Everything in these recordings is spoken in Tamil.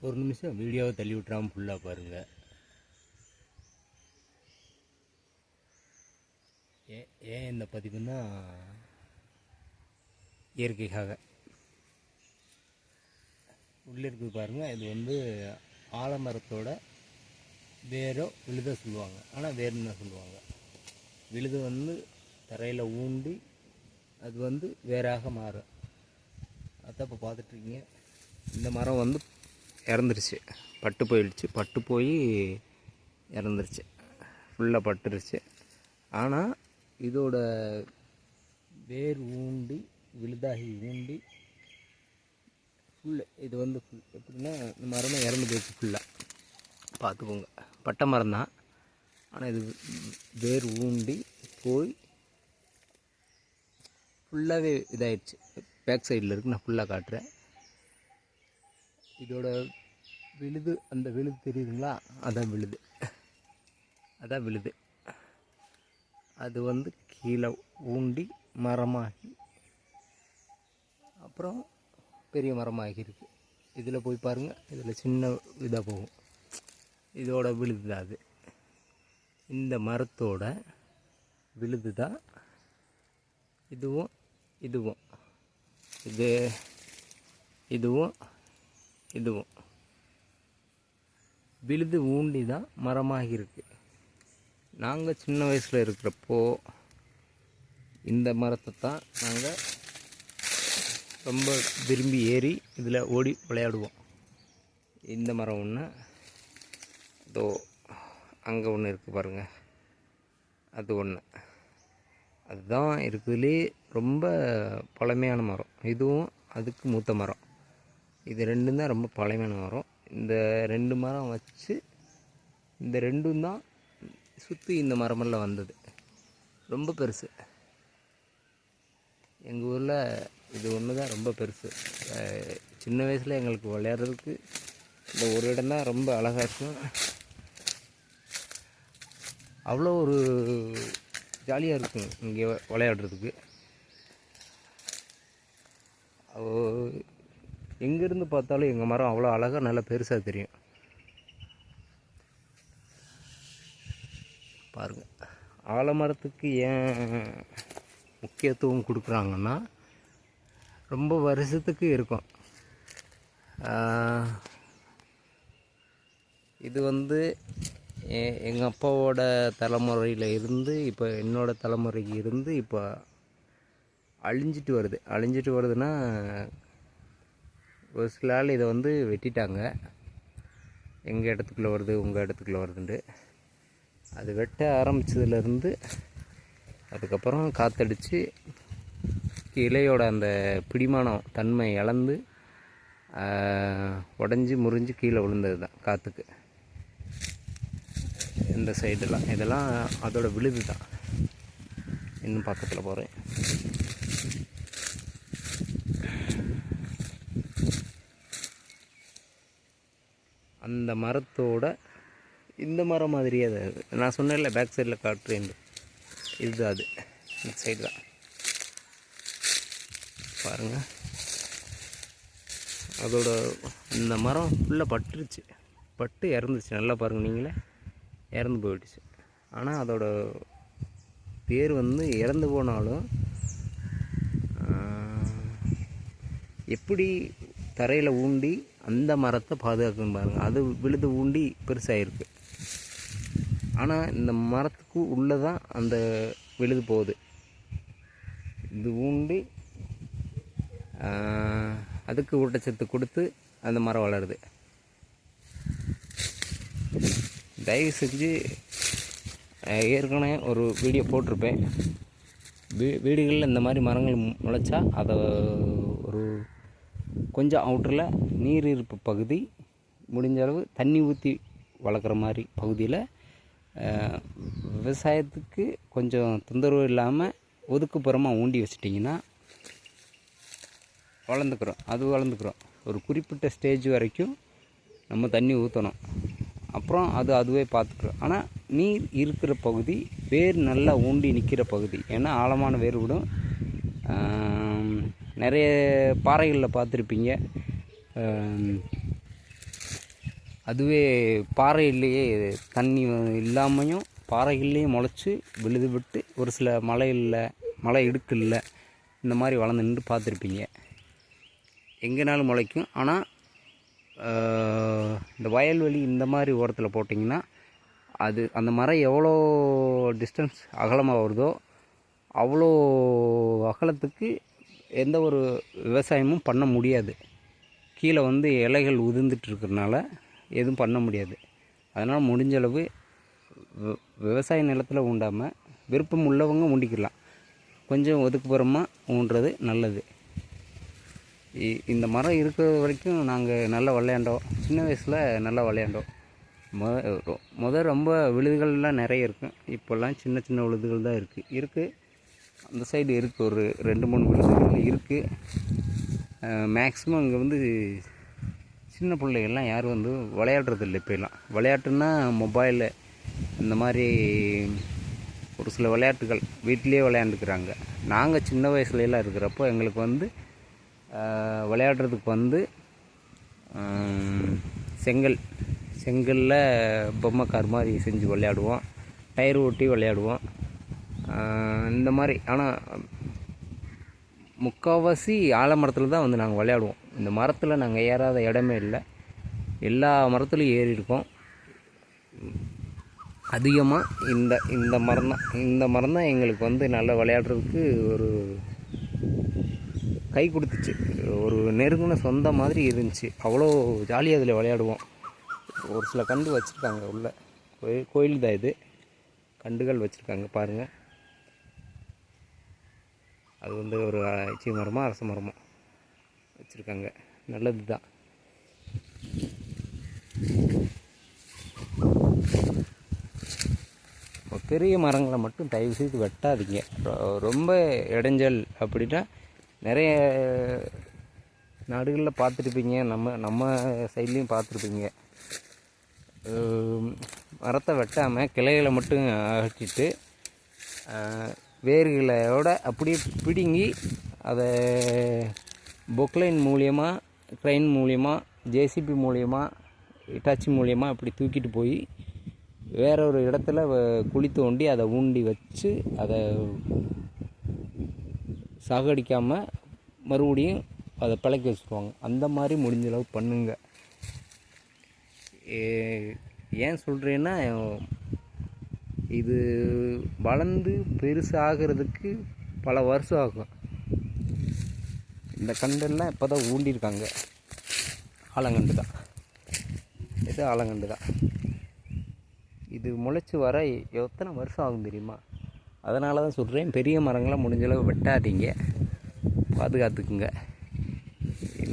ஒரு நிமிஷம் வீடியோவை தள்ளி விட்டுறாமல் ஃபுல்லாக பாருங்கள். ஏன் இந்த பதிவுன்னா, இயற்கைக்காக உள்ளே இருக்குது பாருங்கள். இது வந்து ஆலமரத்தோட வேரோ விழுத சொல்லுவாங்க, ஆனால் வேர்னு தான் சொல்லுவாங்க. விழுது வந்து தரையில் ஊண்டி அது வந்து வேறாக மாறும். அதான் இப்போ பார்த்துட்ருக்கீங்க. இந்த மரம் வந்து இறந்துருச்சு, பட்டு போயிடுச்சு. பட்டு போய் இறந்துருச்சு, ஃபுல்லாக பட்டுருச்சு. ஆனால் இதோட வேர் ஊண்டி விழுதாகி ஊண்டி ஃபுல்லு இது வந்து எப்படின்னா, இந்த மரமே இறந்து போயிடுச்சு ஃபுல்லாக. பார்த்துக்கோங்க, பட்டை மரம் தான், ஆனால் இது வேர் ஊண்டி போய் ஃபுல்லாகவே இதாகிடுச்சு. பேக் சைடில் இருக்குது, நான் ஃபுல்லாக காட்டுறேன். இதோட விழுது, அந்த விழுது தெரியுதுங்களா, அதான் விழுது, அதான் விழுது. அது வந்து கீழே ஊண்டி மரமாகி அப்புறம் பெரிய மரமாகிருக்கு. இதில் போய் பாருங்கள், இதில் சின்ன இதாக போகும். இதோட விழுது தான் அது. இந்த மரத்தோட விழுது தான் இதுவும் இதுவும், இதுவும் இதுவும் விழுது ஊண்டி தான் மரமாகி இருக்கு. நாங்கள் சின்ன வயசில் இருக்கிறப்போ இந்த மரத்தை தான் நாங்கள் ரொம்ப விரும்பி ஏறி இதில் ஓடி விளையாடுவோம். இந்த மரம் ஒன்று, அதோ அங்கே ஒன்று இருக்குது பாருங்கள், அது ஒன்று. அதுதான் இருக்குதுலே ரொம்ப பழமையான மரம். இதுவும் அதுக்கு மூத்த மரம். இது ரெண்டும் தான் ரொம்ப பழமையான மரம். இந்த ரெண்டு மரம் வச்சு, இந்த ரெண்டும் தான் சுற்றி இந்த மரமெல்லாம் வந்தது. ரொம்ப பெருசு. எங்கள் ஊரில் இது ஒன்று தான் ரொம்ப பெருசு. சின்ன வயசில் எங்களுக்கு விளையாடுறதுக்கு இந்த ஒரு இடம் தான் ரொம்ப அழகாக இருக்கும். அவ்வளோ ஒரு ஜாலியாக இருக்கும் இங்கே விளையாடுறதுக்கு. எங்கேருந்து பார்த்தாலும் எங்கள் மரம் அவ்வளோ அழகாக நல்லா பெருசாக தெரியும். பாருங்கள், ஆலமரத்துக்கு ஏன் முக்கியத்துவம் கொடுக்குறாங்கன்னா, ரொம்ப வருஷத்துக்கு இருக்கும். இது வந்து எங்கள் அப்பாவோட தலைமுறையில் இருந்து இப்போ என்னோடய தலைமுறைக்கு இருந்து இப்போ அழிஞ்சிட்டு வருது. அழிஞ்சிட்டு வருதுன்னா, ஒரு சில ஆள் இதை வந்து வெட்டிட்டாங்க. எங்கள் இடத்துக்குள்ளே வருது, உங்கள் இடத்துக்குள்ளே வருதுன்ட்டு. அது வெட்ட ஆரம்பித்ததுலேருந்து அதுக்கப்புறம் காற்றடிச்சு இலையோட அந்த பிடிமானம் தன்மை இழந்து உடஞ்சி முறிஞ்சு கீழே விழுந்தது தான் காற்றுக்கு. இந்த சைடெல்லாம் இதெல்லாம் அதோட விழுது தான். இன்னும் பக்கத்தில் போகிறேன். அந்த மரத்தோட இந்த மரம் மாதிரியே அது. நான் சொன்னேன்ல பேக் சைடில் காட்டுறேன், இது அது இந்த சைடு தான் பாருங்கள். அதோட இந்த மரம் ஃபுல்லாக பட்டுருச்சு, பட்டு இறந்துச்சு. நல்லா பாருங்கள், நீங்களே இறந்து போயிடுச்சு. ஆனால் அதோட பேர் வந்து இறந்து போனாலும் எப்படி தரையில் ஊண்டி அந்த மரத்தை பாதுகாக்கணும் பாருங்கள். அது விழுது ஊண்டி பெருசாகிருக்கு. ஆனால் இந்த மரத்துக்கு உள்ளே தான் அந்த விழுது போகுது. இது ஊண்டி அதுக்கு ஊட்டச்சத்து கொடுத்து அந்த மரம் வளருது. தயவு செஞ்சு ஏற்கனவே ஒரு வீடியோ போட்டிருப்பேன். வீடுகளில் இந்த மாதிரி மரங்கள் முளைச்சா அதை ஒரு கொஞ்சம் அவுட்டரில் நீர் இருப்பு பகுதி, முடிஞ்ச அளவு தண்ணி ஊற்றி வளர்க்குற மாதிரி பகுதியில் விவசாயத்துக்கு கொஞ்சம் தொந்தரவு இல்லாமல் ஒதுக்குப்புறமாக ஊண்டி வச்சிட்டிங்கன்னா வளர்ந்துக்கிறோம். அது வளர்ந்துக்கிறோம். ஒரு குறிப்பிட்ட ஸ்டேஜ் வரைக்கும் நம்ம தண்ணி ஊற்றணும், அப்புறம் அதுவே பார்த்துக்கிறோம். ஆனால் நீர் இருக்கிற பகுதி, வேர் நல்லா ஊண்டி நிற்கிற பகுதி, ஏன்னா ஆழமான வேர் விடும். நிறைய பாறைகளில் பார்த்துருப்பீங்க, அதுவே பாறையிலேயே தண்ணி இல்லாமையும் பாறைகள்லேயும் முளைச்சி விழுது விட்டு ஒரு சில மலை இடுக்கில் இந்த மாதிரி வளர்ந்து நின்று பார்த்துருப்பீங்க. எங்கேனாலும் முளைக்கும். ஆனால் இந்த வயல்வெளி இந்த மாதிரி ஓரத்தில் போட்டிங்கன்னா அது அந்த மரம் எவ்வளோ டிஸ்டன்ஸ் அகலமாக வருதோ அவ்வளோ அகலத்துக்கு எந்த ஒரு விவசாயமும் பண்ண முடியாது. கீழே இலைகள் உதிர்ந்துட்டு இருக்கிறதுனால எதுவும் பண்ண முடியாது. அதனால் முடிஞ்சளவு விவசாய நிலத்தில் ஊண்டாமல் விருப்பம் உள்ளவங்க ஊண்டிக்கலாம். கொஞ்சம் ஒதுக்குப்புறமாக ஊன்றது நல்லது. இந்த மரம் இருக்கிற வரைக்கும் நாங்கள் நல்லா விளையாண்டோம். சின்ன வயசில் நல்லா விளையாண்டோம். ரொம்ப விழுதுகள்லாம் நிறைய இருக்கும். இப்போல்லாம் சின்ன சின்ன விழுதுகள் தான் இருக்குது. அந்த சைடு இருக்குது, ஒரு 2-3 விழுதுகள் இருக்குது. மேக்ஸிமம் இங்கே சின்ன பிள்ளைகள்லாம் யாரும் விளையாடுறதில்லை. இப்போலாம் விளையாட்டுன்னா மொபைலு இந்த மாதிரி ஒரு சில விளையாட்டுகள் வீட்டிலே விளையாண்டுக்கிறாங்க. நாங்கள் சின்ன வயசுலலாம் இருக்கிறப்போ எங்களுக்கு விளையாடுறதுக்கு செங்கலில் பொம்மை கார் மாதிரி செஞ்சு விளையாடுவோம். டயர் ஓட்டி விளையாடுவோம். இந்த மாதிரி. ஆனால் முக்கால்வாசி ஆலமரத்தில் தான் நாங்கள் விளையாடுவோம். இந்த மரத்தில் நாங்கள் ஏறாத இடமே இல்லை. எல்லா மரத்துலையும் ஏறி இருக்கோம். அதிகமாக இந்த மரம் தான் எங்களுக்கு நல்லா விளையாடுறதுக்கு ஒரு கை கொடுத்துச்சு. ஒரு நெருங்கின சொந்த மாதிரி இருந்துச்சு. அவ்வளோ ஜாலியாக அதில் விளையாடுவோம். ஒரு சில கண்டு வச்சுருக்காங்க உள்ள. கோயில் தான் இது. கண்டுகள் வச்சுருக்காங்க பாருங்கள். அது ஒரு இச்சி மரமோ அரச மரமோ வச்சுருக்காங்க. நல்லது தான். பெரிய மரங்களை மட்டும் தயவு செய்து வெட்டாதீங்க. ரொம்ப இடைஞ்சல் அப்படின்னா நிறைய நாடுகளில் பார்த்துருப்பீங்க. நம்ம சைட்லேயும் பார்த்துருப்பீங்க. மரத்தை வெட்டாமல் கிளைகளை மட்டும் அகற்றிட்டு வேர்களோட அப்படியே பிடுங்கி அதை பொக்லைன் மூலியமாக, க்ரைன் மூலியமாக, ஜேசிபி மூலியமாக, இட்டாச்சி மூலியமாக அப்படி தூக்கிட்டு போய் வேற ஒரு இடத்துல குழி தோண்டி அதை ஊண்டி வச்சு அதை சாகடிக்காமல் மறுபடியும் அதை பிழைக்க வச்சுருவாங்க. அந்த மாதிரி முடிஞ்சளவு பண்ணுங்க. ஏன் சொல்கிறேன்னா, இது வளர்ந்து பெருசாகிறதுக்கு பல வருஷம் ஆகும். இந்த கண்டெல்லாம் இப்போ தான் ஊண்டியிருக்காங்க. ஆலங்கண்டு தான் இது. ஆலங்கண்டு தான் இது. முளைச்சி வர எத்தனை வருஷம் ஆகும் தெரியுமா? அதனால தான் சொல்கிறேன், பெரிய மரங்களை முடிஞ்சளவு வெட்டாதீங்க, பாதுகாத்துக்குங்க.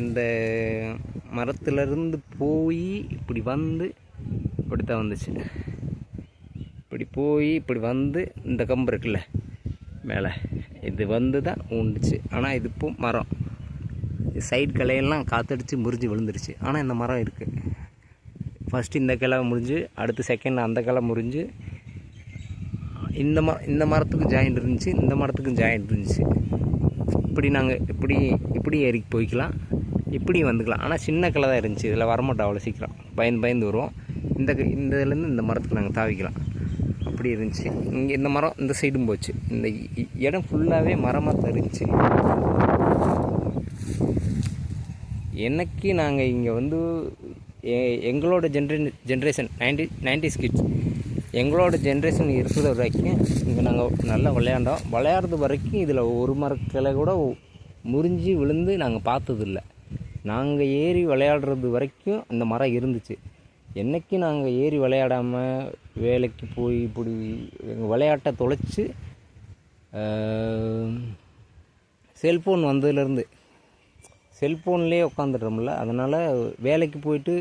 இந்த மரத்துலேருந்து போய் இப்படி இப்படித்தான் வந்துச்சு. இப்படி போய் இப்படி இந்த கம்பு இருக்குல்ல மேலே, இது தான் ஊண்டுச்சு. ஆனால் இது இப்போ மரம் சைடு கிளையெல்லாம் காற்றடிச்சு முறிஞ்சு விழுந்துருச்சு. ஆனால் இந்த மரம் இருக்குது. ஃபஸ்ட்டு இந்த கிளை முறிஞ்சு, அடுத்து செகண்ட் அந்த கிளை முறிஞ்சு இந்த மரத்துக்கும் ஜாயிண்ட் இருந்துச்சு, இந்த மரத்துக்கும் ஜாயிண்ட் இருந்துச்சு. இப்படி நாங்கள் இப்படி ஏறிக்கு போய்க்கலாம், இப்படி வந்துக்கலாம். ஆனால் சின்ன கிளை தான் இருந்துச்சு. இதில் வரமாட்டோம் அவ்வளோ சீக்கிரம். பயந்து வருவோம். இந்த இதுலேருந்து இந்த மரத்துக்கு நாங்கள் தாவிக்கலாம். அப்படி இருந்துச்சு. இங்கே இந்த மரம் இந்த சைடும் போச்சு. இந்த இடம் ஃபுல்லாகவே மரமாக தான் இருந்துச்சு. என்னைக்கு நாங்கள் இங்கே எங்களோட ஜென்ரேஷன் 90s கிட்ஸ், எங்களோட ஜென்ரேஷன் இருக்கிற வரைக்கும் இங்கே நாங்கள் நல்லா விளையாண்டோம். விளையாடுறது வரைக்கும் இதில் ஒரு மரக்கிளை கூட முறிஞ்சு விழுந்து நாங்கள் பார்த்ததில்ல. நாங்கள் ஏறி விளையாடுறது வரைக்கும் இந்த மரம் இருந்துச்சு. என்றைக்கு நாங்கள் ஏறி விளையாடாமல் வேலைக்கு போய் இப்படி எங்கள் விளையாட்டை தொலைச்சி செல்ஃபோன் வந்ததுலேருந்து செல்ஃபோன்லேயே உட்காந்துடுறோம்ல, அதனால் வேலைக்கு போயிட்டு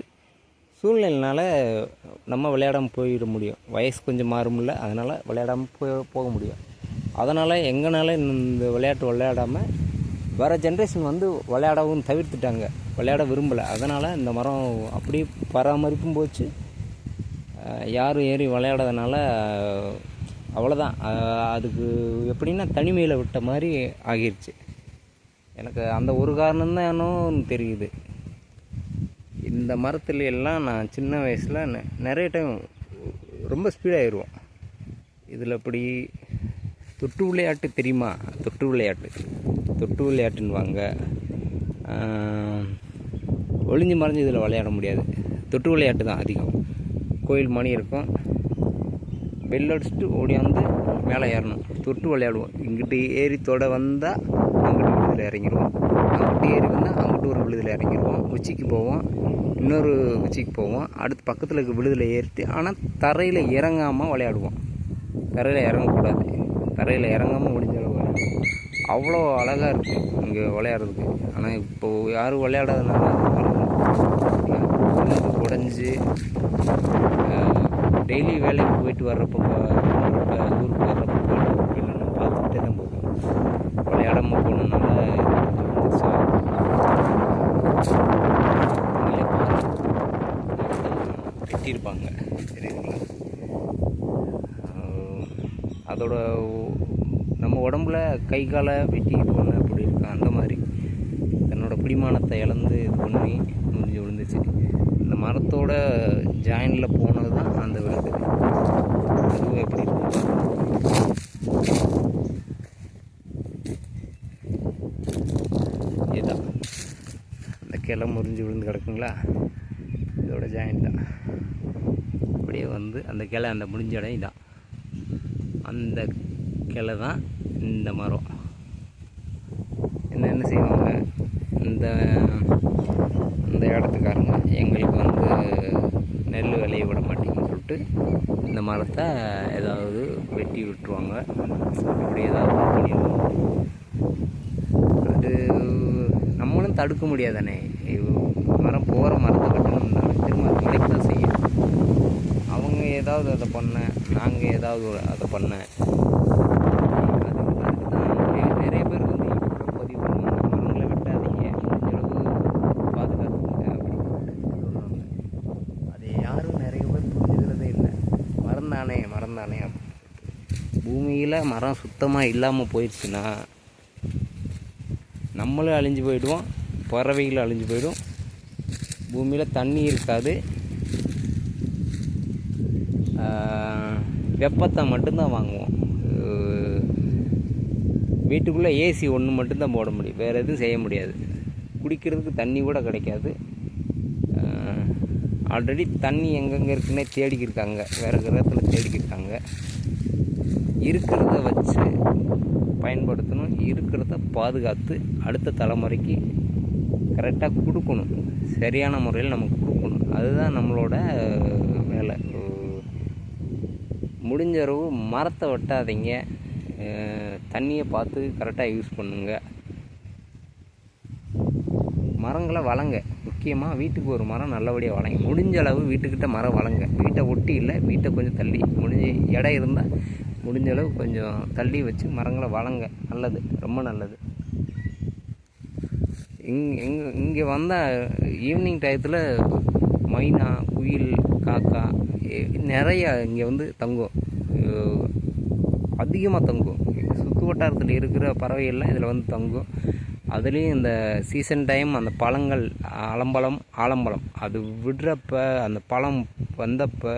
சூழ்நிலைனால நம்ம விளையாடாமல் போயிட முடியும். வயசு கொஞ்சம் மாறும்ல, அதனால் விளையாடாமல் போக முடியும். அதனால் எங்களால் இந்த விளையாட்டு விளையாடாமல் வேறு ஜென்ரேஷன் விளையாடவும் தவிர்த்துட்டாங்க, விளையாட விரும்பலை. அதனால் இந்த மரம் அப்படியே பராமரிப்பும் போச்சு. யாரும் ஏறி விளையாடாதனால அவ்வளோதான். அதுக்கு எப்படின்னா தனிமையில் விட்ட மாதிரி ஆகிருச்சு. எனக்கு அந்த ஒரு காரணம்தான் தெரியுது. இந்த மரத்துல எல்லாம் நான் சின்ன வயசில் நிறைய டைம் ரொம்ப ஸ்பீடாகிடுவோம். இதில் இப்படி தொட்டு விளையாட்டு தெரியுமா? தொட்டு விளையாட்டுன்னுவாங்க. ஒளிஞ்சு மறைஞ்சு இதில் விளையாட முடியாது. தொட்டு விளையாட்டு தான் அதிகம். கோயில் மணி இருக்கும், பெல் அடிச்சுட்டு ஓடியாந்து மேலே ஏறணும், தொட்டு விளையாடுவோம். இங்கிட்டு ஏறி தொட வந்தால் அங்கிட்டு விழுதில் இறங்கிடுவோம், அங்கிட்டு ஏறி வந்தால் அங்கிட்டு ஒரு விழுதில் இறங்கிடுவோம், உச்சிக்கு போவோம், இன்னொரு உச்சிக்கு போவோம், அடுத்து பக்கத்தில் இருக்க விழுதில் ஏறிட்டு ஆனால் தரையில் இறங்காமல் விளையாடுவோம். தரையில் இறங்கக்கூடாது, தரையில் இறங்காமல் முடிஞ்ச அளவு விளையாடுவோம். அவ்வளோ அழகாக இருக்கும் இங்கே விளையாடுறதுக்கு. ஆனால் இப்போது யாரும் விளையாடாதனால உடஞ்சி டெய்லி வேலைக்கு போயிட்டு வர்றப்போ ஊருக்கு வர்றப்போ போயிட்டு பார்த்துக்கிட்டே தான் போவோம். விளையாடாமல் போனதுனால வெட்டியிருப்பாங்க தெரியுதுங்களா? அதோட நம்ம உடம்புல கை காலை வெட்டி இது பண்ண அப்படி இருக்கும். அந்த மாதிரி தன்னோட பிடிமானத்தை இழந்து இது பண்ணி முடிஞ்சு விழுந்துச்சு. இந்த மரத்தோட ஜாயினில் போனது தான் அந்த விழுது. அதுவும் எப்படி இருக்கும் இதுதான். அந்த கிளை முறிஞ்சு விழுந்து கிடக்குங்களா, இதோட ஜாயின் தான். அப்படியே வந்து அந்த கிளை அந்த முடிஞ்ச இடம் இதான். அந்த கிளை தான் இந்த மரம். என்ன செய்வாங்க இந்த இடத்துக்காரங்க, எங்களுக்கு வந்து நெல் விளைய விட மாட்டேங்குன்னு சொல்லிட்டு இந்த மரத்தை ஏதாவது வெட்டி விட்டுருவாங்க. இப்படி ஏதாவது பண்ணிடுவாங்க. அது நம்மளும் தடுக்க முடியாதானே. மரம் போகிற மரத்தை வெட்டணும்னா திரும்ப அது முளைக்க தான் செய்யும். அவங்க ஏதாவது அதை பண்ண, நாங்கள் ஏதாவது அதை பண்ண, நிறைய பேர் வந்து இப்போ பதிவு பண்ணுவாங்க, மரங்களை வெட்டாதீங்க, முடிஞ்சளவு பாதுகாத்துங்க அப்படின்னு சொல்லுவாங்க. அதை யாரும் நிறைய பேர் புரிஞ்சுக்கிறதே இல்லை. மரம் தானே அப்படின்னு. பூமியில் மரம் சுத்தமாக இல்லாமல் போயிடுச்சுன்னா நம்மளும் அழிஞ்சு போயிடுவோம், பறவைகள் அழிஞ்சு போயிடும், பூமியில் தண்ணி இருக்காது, வெப்பத்தை மட்டும்தான் வாங்குவோம். வீட்டுக்குள்ளே ஏசி ஒன்று மட்டும்தான் போட முடியும், வேறு எதுவும் செய்ய முடியாது. குடிக்கிறதுக்கு தண்ணி கூட கிடைக்காது. ஆல்ரெடி தண்ணி எங்கெங்கே இருக்குன்னே தேடிக்கிருக்காங்க, வேறு கிரகத்தில் தேடிக்கிருக்காங்க. இருக்கிறத வச்சு பயன்படுத்தணும், இருக்கிறத பாதுகாத்து அடுத்த தலைமுறைக்கு கரெக்டாக கொடுக்கணும், சரியான முறையில் நமக்கு கொடுக்கணும். அதுதான் நம்மளோட வேலை. முடிஞ்சளவு மரத்தை வெட்டாதீங்க, தண்ணியை பார்த்து கரெக்டாக யூஸ் பண்ணுங்க. மரங்களை வளங்க. முக்கியமாக வீட்டுக்கு ஒரு மரம் நல்லபடியாக வளங்க. முடிஞ்ச அளவு வீட்டுக்கிட்ட மரம் வளங்க. வீட்டை ஒட்டி இல்லை, வீட்டை கொஞ்சம் தள்ளி, முடிஞ்ச இடம் இருந்தால் முடிஞ்ச அளவு கொஞ்சம் தள்ளி வச்சு மரங்களை வளங்க. நல்லது, ரொம்ப நல்லது. இங்கே வந்தால் ஈவினிங் டயத்தில் மைனா, குயில், காக்கா நிறையா இங்கே வந்து தங்கும், அதிகமாக தங்கும். சுற்று வட்டாரத்தில் இருக்கிற பறவைகள்லாம் இதில் வந்து தங்கும். அதுலேயும் இந்த சீசன் டைம் அந்த பழங்கள், ஆலம்பழம் அது விடுறப்ப, அந்த பழம் வந்தப்போ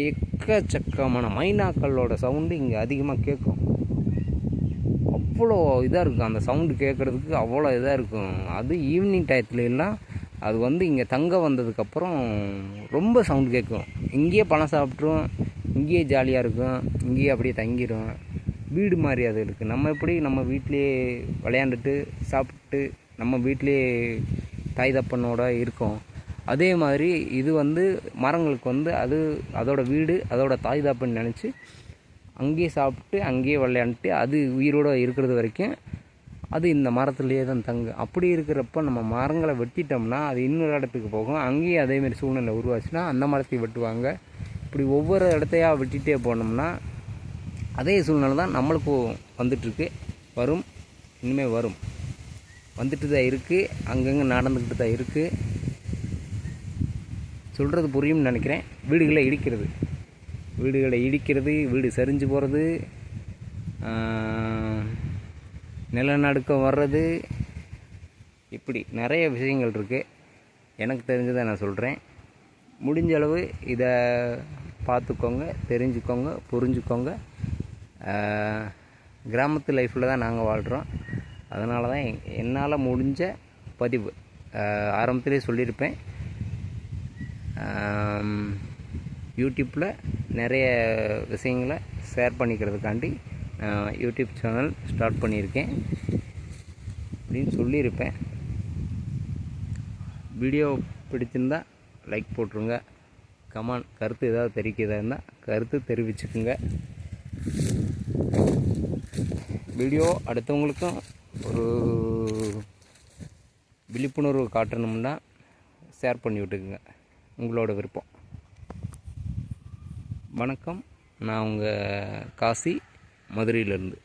எக்கச்சக்கமான மைனாக்களோட சவுண்டு இங்கே அதிகமாக கேட்கும். அவ்வளோ இதாக இருக்கும், அந்த சவுண்டு கேட்குறதுக்கு அவ்வளோ இதாக இருக்கும். அது ஈவினிங் டயத்துல எல்லாம் அது வந்து இங்கே தங்க வந்ததுக்கப்புறம் ரொம்ப சவுண்டு கேட்கும். இங்கேயே பழம் சாப்பிட்ரும், இங்கேயே ஜாலியாக இருக்கும், இங்கேயே அப்படியே தங்கிடும். வீடு மாதிரி அது இருக்குது. நம்ம எப்படி நம்ம வீட்டிலே விளையாண்டுட்டு சாப்பிட்டு நம்ம வீட்டிலே தாய் தப்பனோட இருக்கோம், அதே மாதிரி இது வந்து மரங்களுக்கு வந்து அது அதோட வீடு, அதோட தாய் தப்பன்னு நினச்சி அங்கேயே சாப்பிட்டு அங்கேயே விளையாண்டுட்டு அது உயிரோடு இருக்கிறது வரைக்கும் அது இந்த மரத்துலேயே தான் தங்கு. அப்படி இருக்கிறப்ப நம்ம மரங்களை வெட்டிட்டோம்னா அது இன்னொரு இடத்துக்கு போகும், அங்கேயும் அதேமாரி சூழ்நிலை உருவாச்சுன்னா அந்த மரத்தையும் வெட்டுவாங்க. இப்படி ஒவ்வொரு இடத்தையா வெட்டிகிட்டே போனோம்னா அதே சூழ்நிலை தான் நம்மளுக்கும் வந்துட்டுருக்கு, வரும், இனிமேல் வரும், வந்துட்டு தான் இருக்குது, அங்கங்கே நடந்துக்கிட்டு தான் இருக்குது. சொல்கிறது புரியும்னு நினைக்கிறேன். வீடுகளை இடிக்கிறது, வீடு சரிஞ்சு போகிறது, நிலநடுக்கம் வர்றது, இப்படி நிறைய விஷயங்கள் இருக்குது. எனக்கு தெரிஞ்சதை நான் சொல்கிறேன். முடிஞ்ச அளவு இதை பார்த்துக்கோங்க, தெரிஞ்சுக்கோங்க, புரிஞ்சுக்கோங்க. கிராமத்து லைஃப்பில் தான் நாங்கள் வாழ்கிறோம். அதனால தான் என்னால் முடிஞ்ச பதிவு ஆரம்பத்திலே சொல்லியிருப்பேன். யூடியூப்பில் நிறைய விஷயங்களை ஷேர் பண்ணிக்கிறதுக்காண்டி யூடியூப் சேனல் ஸ்டார்ட் பண்ணியிருக்கேன் அப்படின்னு சொல்லியிருப்பேன். வீடியோ பிடிச்சிருந்தா லைக் போட்டுருங்க. கருத்து ஏதாவது தெரிவிக்கிறதா இருந்தால் கருத்து தெரிவிச்சுக்குங்க. வீடியோ அடுத்தவங்களுக்கும் ஒரு விழிப்புணர்வு காட்டணும்னா ஷேர் பண்ணி விட்டுக்குங்க. உங்களோட விருப்பம். வணக்கம். நான் உங்கள் காசி, மதுரையிலேருந்து.